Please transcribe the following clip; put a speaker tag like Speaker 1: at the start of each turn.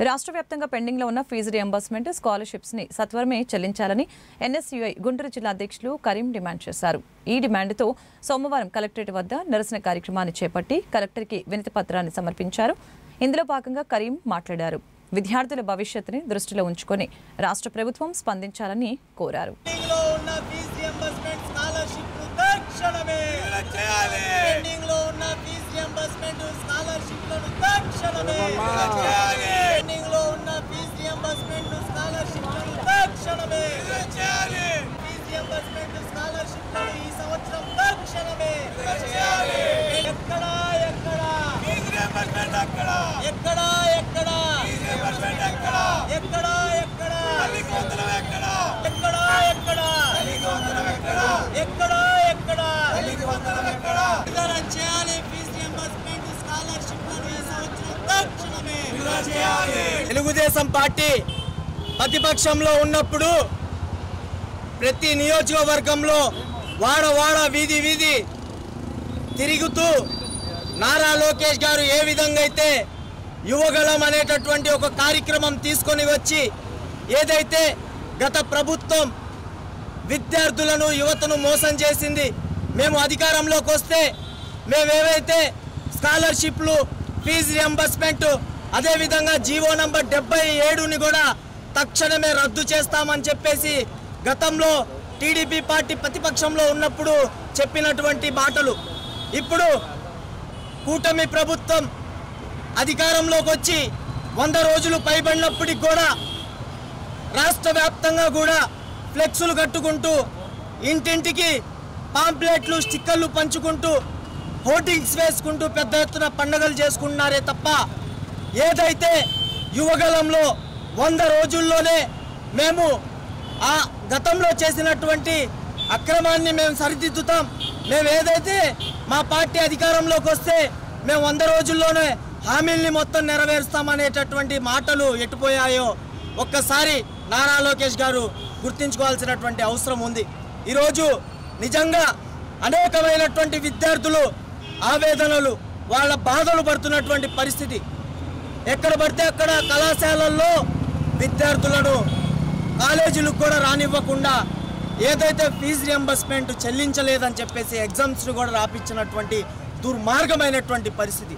Speaker 1: రాష్ట్ర వ్యాప్తంగా పెండింగ్ లో ఉన్న ఫీజు రియంబర్స్మెంట్ స్కాలర్షిప్స్ ని సత్వరమే చెల్లించాలని ఎన్ఎస్యుఐ గుంటూరు జిల్లా అధ్యక్షులు కరీం డిమాండ్ చేశారు. ఈ డిమాండ్తో సోమవారం కలెక్టరేట్ వద్ద నిరసన కార్యక్రమాన్ని చేపట్టి కలెక్టర్కి వినతి పత్రాన్ని సమర్పించారు. ఇందులో భాగంగా కరీం మాట్లాడారు. విద్యార్థుల భవిష్యత్తుని దృష్టిలో ఉంచుకొని రాష్ట్ర ప్రభుత్వం స్పందించాలని కోరారు.
Speaker 2: తెలుగుదేశం పార్టీ ప్రతిపక్షంలో ఉన్నప్పుడు ప్రతి నియోజకవర్గంలో వాడ వీధి వీధి తిరుగుతూ నారా లోకేష్ గారు ఏ విధంగా అయితే యువగళం అనేటటువంటి ఒక కార్యక్రమం తీసుకొని వచ్చి ఏదైతే గత ప్రభుత్వం విద్యార్థులను యువతను మోసం చేసింది, మేము అధికారంలోకి వస్తే మేమేవైతే స్కాలర్షిప్లు ఫీజు రియంబర్స్మెంట్ అదేవిధంగా జీవో నంబర్ 77ని కూడా తక్షణమే రద్దు చేస్తామని చెప్పేసి గతంలో టీడీపీ పార్టీ ప్రతిపక్షంలో ఉన్నప్పుడు చెప్పినటువంటి మాటలు ఇప్పుడు కూటమి ప్రభుత్వం అధికారంలోకి వచ్చి 100 రోజులు పైబడినప్పటికి కూడా రాష్ట్ర వ్యాప్తంగా కూడా ఫ్లెక్సులు కట్టుకుంటూ ఇంటింటికి పాంప్లెట్లు స్టిక్కర్లు పంచుకుంటూ హోర్డింగ్స్ వేసుకుంటూ పెద్ద ఎత్తున పండుగలు చేసుకుంటున్నారే తప్ప ఏదైతే యువగలంలో 100 రోజుల్లోనే మేము ఆ గతంలో చేసినటువంటి అక్రమాన్ని మేము సరిదిద్దుతాం, మేము ఏదైతే మా పార్టీ అధికారంలోకి వస్తే మేము 100 రోజుల్లోనే హామీల్ని మొత్తం నెరవేరుస్తామనేటటువంటి మాటలు ఎట్టుపోయాయో ఒక్కసారి నారా లోకేష్ గారు గుర్తించుకోవాల్సినటువంటి అవసరం ఉంది. ఈరోజు నిజంగా అనేకమైనటువంటి విద్యార్థులు ఆవేదనలు వాళ్ళ బాధలు పడుతున్నటువంటి పరిస్థితి. ఎక్కడ పడితే అక్కడ కళాశాలల్లో విద్యార్థులను కాలేజీలకు కూడా రానివ్వకుండా ఏదైతే ఫీజు రియంబర్స్మెంట్ చెల్లించలేదని చెప్పేసి ఎగ్జామ్స్ కూడా రాపించినటువంటి దుర్మార్గమైనటువంటి పరిస్థితి.